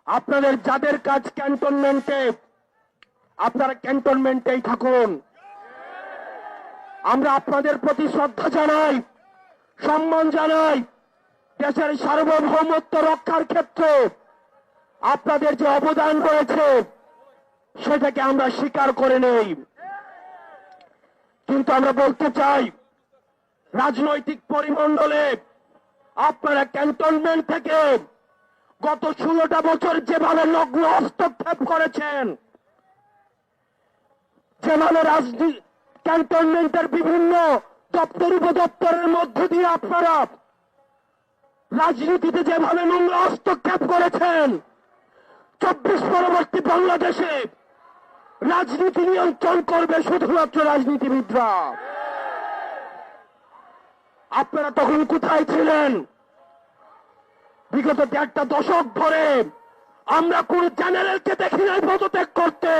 আপনাদের যাদের কাজ ক্যান্টনমেন্টে, আপনারা ক্যান্টনমেন্টেই থাকুন। আমরা আপনাদের প্রতি শ্রদ্ধা জানাই, সম্মান জানাই। দেশের সার্বভৌমত্ব রক্ষার ক্ষেত্রে আপনাদের যে অবদান রয়েছে সেটাকে আমরা স্বীকার করে নেই। কিন্তু আমরা বলতে চাই, রাজনৈতিক পরিমণ্ডলে আপনারা ক্যান্টনমেন্ট থেকে গত 16টা বছর যেভাবে নগ্ন হস্তক্ষেপ করেছেন, যেভাবে ক্যান্টনমেন্টের বিভিন্ন দপ্তর উপদপ্তরের মধ্য দিয়ে আপনারা রাজনীতিতে যেভাবে নোংর হস্তক্ষেপ করেছেন, 24 পরবর্তী বাংলাদেশে রাজনীতি নিয়ন্ত্রণ করবে শুধুমাত্র রাজনীতিবিদরা। আপনারা তখন কোথায় ছিলেন? বিগত 1.5 দশক ধরে আমরা কোন চ্যানেলকে দেখি নাই পদত্যাগ করতে।